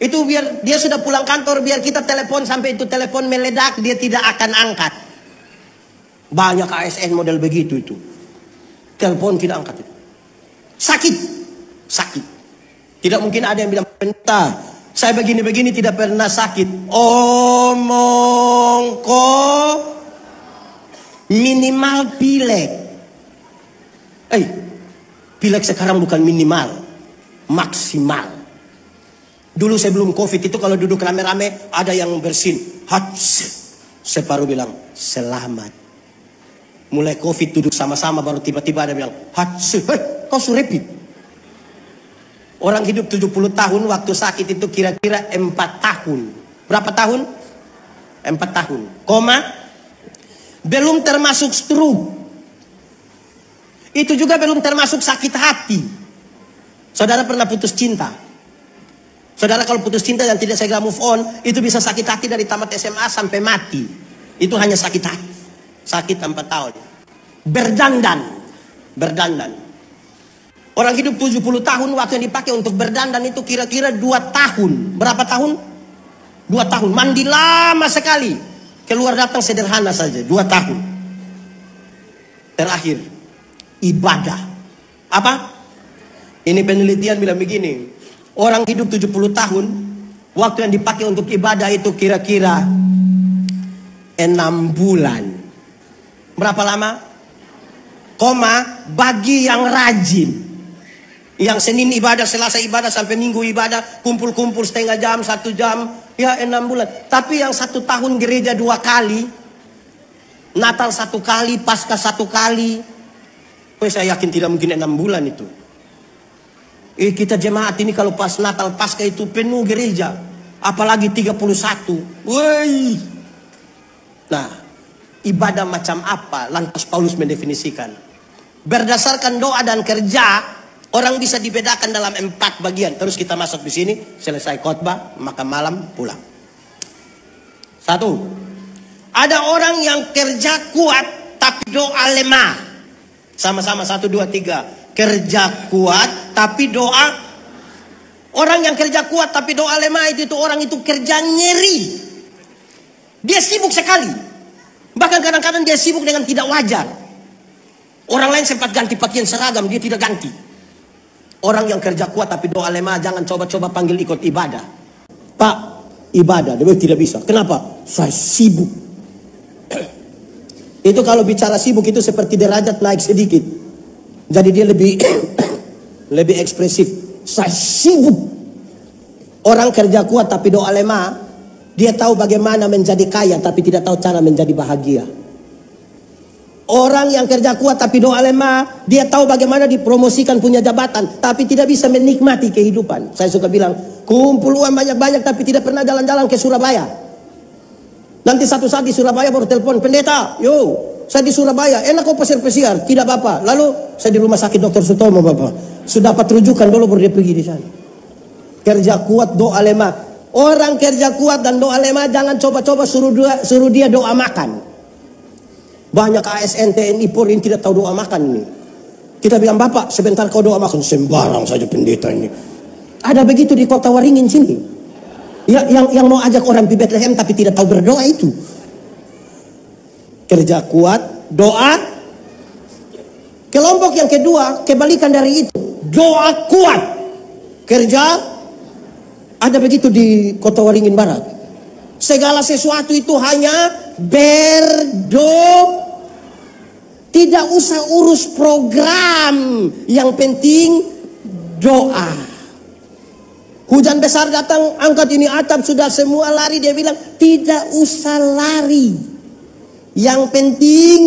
Itu biar dia sudah pulang kantor, biar kita telepon sampai itu telepon meledak, dia tidak akan angkat. Banyak ASN model begitu itu. Telepon tidak angkat itu. Sakit. Tidak mungkin ada yang bilang, "Entah, saya begini-begini tidak pernah sakit." Omong kok minimal pilek. Pilek sekarang bukan minimal, maksimal. Dulu sebelum COVID itu kalau duduk rame-rame ada yang bersin, separuh bilang selamat. Mulai COVID duduk sama-sama baru tiba-tiba ada bilang kau surepit. Orang hidup 70 tahun waktu sakit itu kira-kira 4 tahun. Berapa tahun? 4 tahun. Belum termasuk stroke. Itu juga belum termasuk sakit hati. Saudara pernah putus cinta? Saudara kalau putus cinta dan tidak segera move on, itu bisa sakit hati dari tamat SMA sampai mati. Itu hanya sakit hati. Sakit 4 tahun. Berdandan. Orang hidup 70 tahun waktu yang dipakai untuk berdandan itu kira-kira 2 tahun. Berapa tahun? 2 tahun. Mandi lama sekali. Keluar datang sederhana saja. 2 tahun. Terakhir, ibadah. Apa? Ini penelitian bilang begini. Orang hidup 70 tahun, waktu yang dipakai untuk ibadah itu kira-kira 6 bulan. Berapa lama? Bagi yang rajin. Yang Senin ibadah, Selasa ibadah, sampai Minggu ibadah, kumpul-kumpul setengah jam, 1 jam, ya 6 bulan. Tapi yang 1 tahun gereja 2 kali, Natal 1 kali, Paskah 1 kali, saya yakin tidak mungkin 6 bulan itu. Kita jemaat ini kalau pas Natal Paskah itu penuh gereja, apalagi 31. Woi. Nah, ibadah macam apa? Lantas Paulus mendefinisikan. Berdasarkan doa dan kerja, orang bisa dibedakan dalam 4 bagian. Terus kita masuk di sini, selesai khotbah, makan malam, pulang. 1. Ada orang yang kerja kuat tapi doa lemah. Sama-sama 1, 2, 3. Kerja kuat tapi doa. Orang yang kerja kuat tapi doa lemah itu orang itu kerja nyeri. Dia sibuk sekali. Bahkan kadang-kadang dia sibuk dengan tidak wajar. Orang lain sempat ganti pakaian seragam, dia tidak ganti. Orang yang kerja kuat tapi doa lemah, jangan coba-coba panggil ikut ibadah. Pak, ibadah, dia tidak bisa. Kenapa? Saya sibuk. Itu kalau bicara sibuk itu seperti derajat naik sedikit. Jadi dia lebih lebih ekspresif. Saya sibuk. Orang kerja kuat tapi doa lemah, dia tahu bagaimana menjadi kaya tapi tidak tahu cara menjadi bahagia. Orang yang kerja kuat tapi doa lemah, dia tahu bagaimana dipromosikan punya jabatan tapi tidak bisa menikmati kehidupan. Saya suka bilang, kumpul uang banyak-banyak tapi tidak pernah jalan-jalan ke Surabaya. Nanti satu saat di Surabaya baru telepon, "Pendeta, yo, saya di Surabaya, enak kok pesiar-pesiar." Tidak apa-apa. Lalu saya di rumah sakit Dr. Sutomo, Bapak. Sudah dapat rujukan dulu baru dia pergi di sana. Kerja kuat, doa lemah. Orang kerja kuat dan doa lemah jangan coba-coba suruh dia doa makan. Banyak ASN, TNI, Polri tidak tahu doa makan ini. Kita bilang, Bapak sebentar kau doa makan. Sembarang saja pendeta ini. Ada begitu di kota Waringin sini. Yang mau ajak orang di Bethlehem tapi tidak tahu berdoa itu. Kerja kuat, doa. Kelompok yang kedua, kebalikan dari itu. Doa kuat, kerja. Ada begitu di kota Waringin Barat. Segala sesuatu itu hanya berdoa. Tidak usah urus program. Yang penting doa. Hujan besar datang, angkat ini atap, sudah semua lari. Dia bilang, tidak usah lari. Yang penting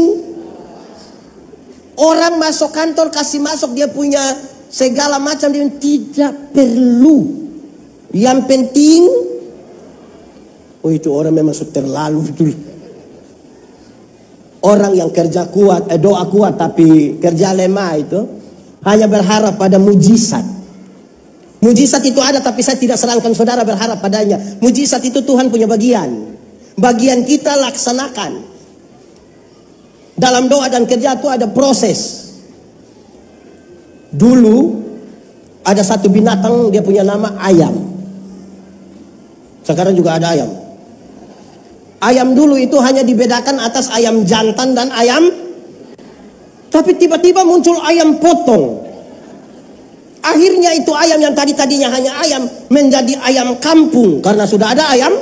orang masuk kantor, kasih masuk, dia punya segala macam. Dia bilang, tidak perlu. Yang penting, oh itu orang memang terlalu betul. Orang yang kerja kuat, doa kuat tapi kerja lemah itu hanya berharap pada mujizat. Mujizat itu ada tapi saya tidak sarankan saudara berharap padanya. Mujizat itu Tuhan punya bagian. Bagian kita laksanakan. Dalam doa dan kerja itu ada proses. Dulu ada satu binatang, dia punya nama ayam. Sekarang juga ada ayam. Ayam dulu itu hanya dibedakan atas ayam jantan dan ayam. Tapi tiba-tiba muncul ayam potong. Akhirnya itu ayam yang tadinya hanya ayam menjadi ayam kampung. Karena sudah ada ayam.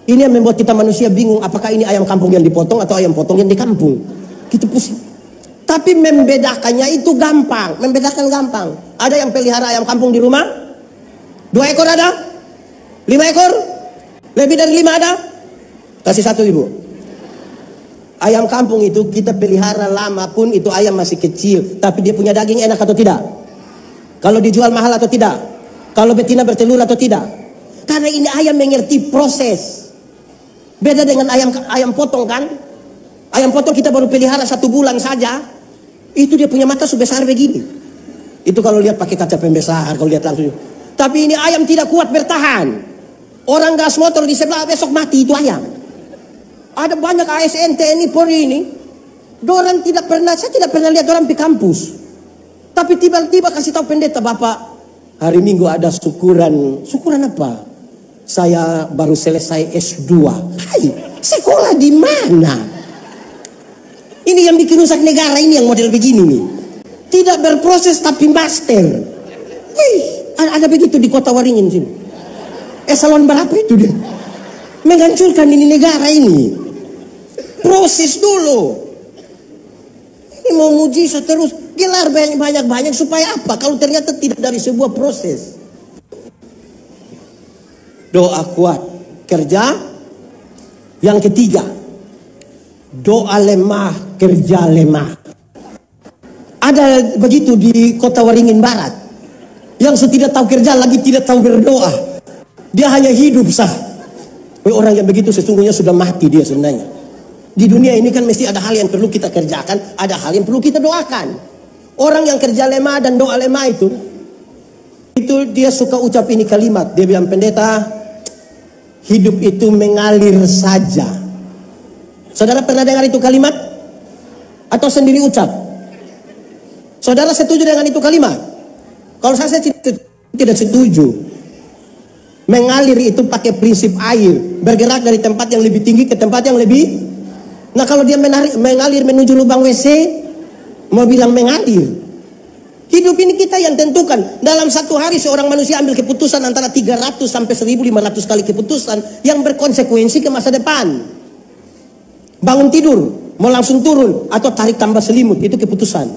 Ini yang membuat kita manusia bingung. Apakah ini ayam kampung yang dipotong atau ayam potong yang di kampung. Kita pusing. Tapi membedakannya itu gampang. Membedakan gampang. Ada yang pelihara ayam kampung di rumah? 2 ekor ada? 5 ekor? Lebih dari 5 ada? Kasih 1 ibu. Ayam kampung itu kita pelihara lama pun itu ayam masih kecil. Tapi dia punya daging enak atau tidak? Kalau dijual mahal atau tidak? Kalau betina bertelur atau tidak? Karena ini ayam mengerti proses. Beda dengan ayam potong kan? Ayam potong kita baru pelihara 1 bulan saja. Itu dia punya mata sebesar begini. Itu kalau lihat pakai kaca pembesar, kalau lihat langsung. Tapi ini ayam tidak kuat bertahan. Orang gas motor di sebelah besok mati itu ayam. Ada banyak ASN, TNI, Polri ini. Dorang saya tidak pernah lihat orang di kampus. Tapi tiba-tiba kasih tahu pendeta, Bapak, hari Minggu ada syukuran. Syukuran apa? Saya baru selesai S2. Hai, sekolah di mana? Ini yang bikin rusak negara ini yang model begini nih. Tidak berproses tapi master. Wih, ada begitu di kota Waringin sini. Eselon berapa itu dia? Menghancurkan ini negara ini. Proses dulu. Ini mau mujizat terus. Gelar banyak-banyak supaya apa? Kalau ternyata tidak dari sebuah proses. Doa kuat, kerja. Yang ketiga, doa lemah, kerja lemah. Ada begitu di kota Waringin Barat. Yang tidak tahu kerja lagi tidak tahu berdoa. Dia hanya hidup sah. Orang yang begitu sesungguhnya sudah mati dia sebenarnya. Di dunia ini kan mesti ada hal yang perlu kita kerjakan, ada hal yang perlu kita doakan. Orang yang kerja lemah dan doa lemah itu dia suka ucap ini kalimat. Dia bilang, pendeta, hidup itu mengalir saja. Saudara pernah dengar itu kalimat? Atau sendiri ucap? Saudara setuju dengan itu kalimat? Kalau saya tidak setuju. Mengalir itu pakai prinsip air, bergerak dari tempat yang lebih tinggi ke tempat yang lebih. Nah kalau dia mengalir menuju lubang WC, mau bilang mengalir. Hidup ini kita yang tentukan. Dalam satu hari seorang manusia ambil keputusan antara 300 sampai 1500 kali keputusan yang berkonsekuensi ke masa depan. Bangun tidur, mau langsung turun atau tarik tambah selimut, itu keputusan.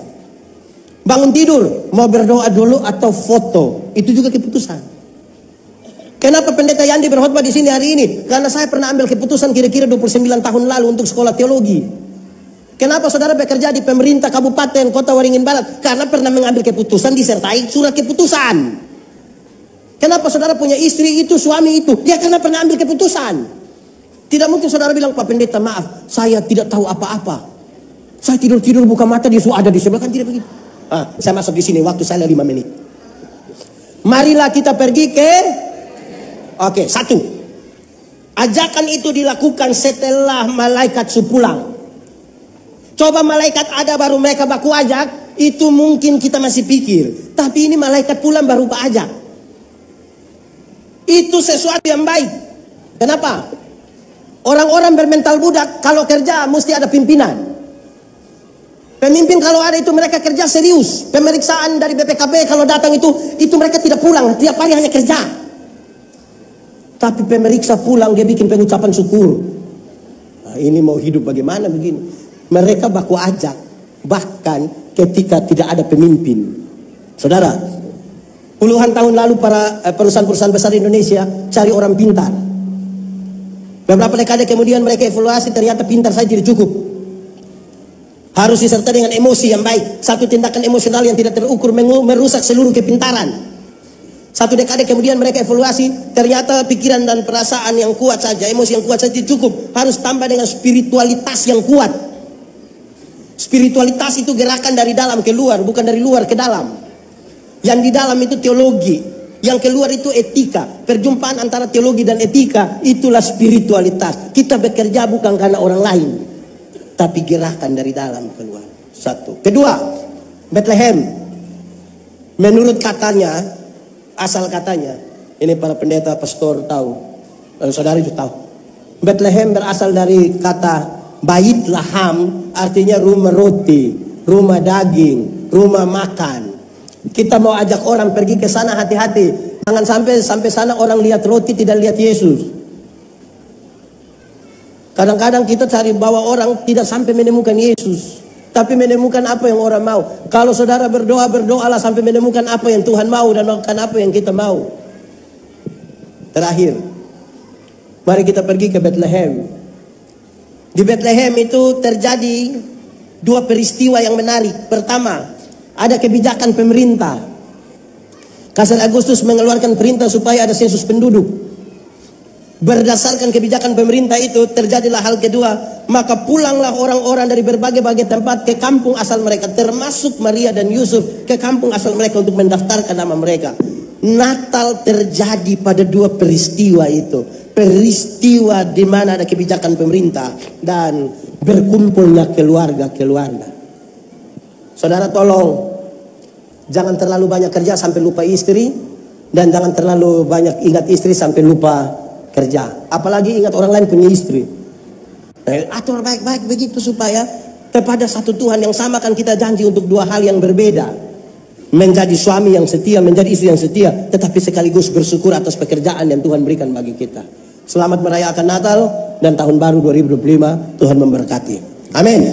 Bangun tidur, mau berdoa dulu atau foto, itu juga keputusan. Kenapa pendeta Yandi berkhotbah di sini hari ini? Karena saya pernah ambil keputusan kira-kira 29 tahun lalu untuk sekolah teologi. Kenapa saudara bekerja di pemerintah kabupaten kota Waringin Barat? Karena pernah mengambil keputusan disertai surat keputusan. Kenapa saudara punya istri itu, suami itu? Ya karena pernah ambil keputusan. Tidak mungkin saudara bilang, Pak pendeta maaf, saya tidak tahu apa-apa. Saya tidur-tidur buka mata dia ada di sebelah, kan tidak begitu. Saya masuk di sini, waktu saya 5 menit. Marilah kita pergi ke. Oke, 1. Ajakan itu dilakukan setelah malaikat pulang. Coba malaikat ada baru mereka baku ajak. itu mungkin kita masih pikir. Tapi ini malaikat pulang baru ajak. Itu sesuatu yang baik. Kenapa? Orang-orang bermental budak kalau kerja mesti ada pimpinan. Pemimpin kalau ada itu mereka kerja serius. Pemeriksaan dari BPKB kalau datang itu mereka tidak pulang. Tiap hari hanya kerja. Tapi pemeriksa pulang dia bikin pengucapan syukur. Nah, ini mau hidup bagaimana begini? Mereka baku ajak. Bahkan ketika tidak ada pemimpin. Saudara, puluhan tahun lalu para perusahaan-perusahaan besar di Indonesia cari orang pintar. Beberapa dekade kemudian mereka evaluasi, ternyata pintar saja tidak cukup. Harus disertai dengan emosi yang baik. Satu tindakan emosional yang tidak terukur merusak seluruh kepintaran. Satu dekade kemudian mereka evaluasi, ternyata pikiran dan perasaan yang kuat saja, emosi yang kuat saja tidak cukup. Harus tambah dengan spiritualitas yang kuat. Spiritualitas itu gerakan dari dalam ke luar, bukan dari luar ke dalam. Yang di dalam itu teologi, yang keluar itu etika. Perjumpaan antara teologi dan etika, itulah spiritualitas. Kita bekerja bukan karena orang lain, tapi gerakan dari dalam keluar. Satu. Kedua, Bethlehem. Menurut katanya, asal katanya, ini para pendeta, pastor tahu, saudara itu tahu. Bethlehem berasal dari kata Bait Laham, artinya rumah roti, rumah daging, rumah makan. Kita mau ajak orang pergi ke sana, hati-hati. Jangan sampai sana orang lihat roti tidak lihat Yesus. Kadang-kadang kita cari bawa orang tidak sampai menemukan Yesus, tapi menemukan apa yang orang mau. Kalau saudara berdoalah sampai menemukan apa yang Tuhan mau dan bukan apa yang kita mau. Terakhir, mari kita pergi ke Bethlehem. Di Bethlehem itu terjadi dua peristiwa yang menarik. Pertama, ada kebijakan pemerintah. Kaisar Agustus mengeluarkan perintah supaya ada sensus penduduk. Berdasarkan kebijakan pemerintah itu terjadilah hal kedua. Maka pulanglah orang-orang dari berbagai-bagai tempat ke kampung asal mereka, termasuk Maria dan Yusuf, ke kampung asal mereka untuk mendaftarkan nama mereka. Natal terjadi pada dua peristiwa itu. Peristiwa di mana ada kebijakan pemerintah dan berkumpulnya keluarga-keluarga. Saudara tolong, jangan terlalu banyak kerja sampai lupa istri, dan jangan terlalu banyak ingat istri sampai lupa kerja. Apalagi ingat orang lain punya istri. Atur baik-baik begitu supaya kepada satu Tuhan yang sama kan kita janji untuk dua hal yang berbeda. Menjadi suami yang setia, menjadi istri yang setia, tetapi sekaligus bersyukur atas pekerjaan yang Tuhan berikan bagi kita. Selamat merayakan Natal dan Tahun Baru 2025. Tuhan memberkati. Amin.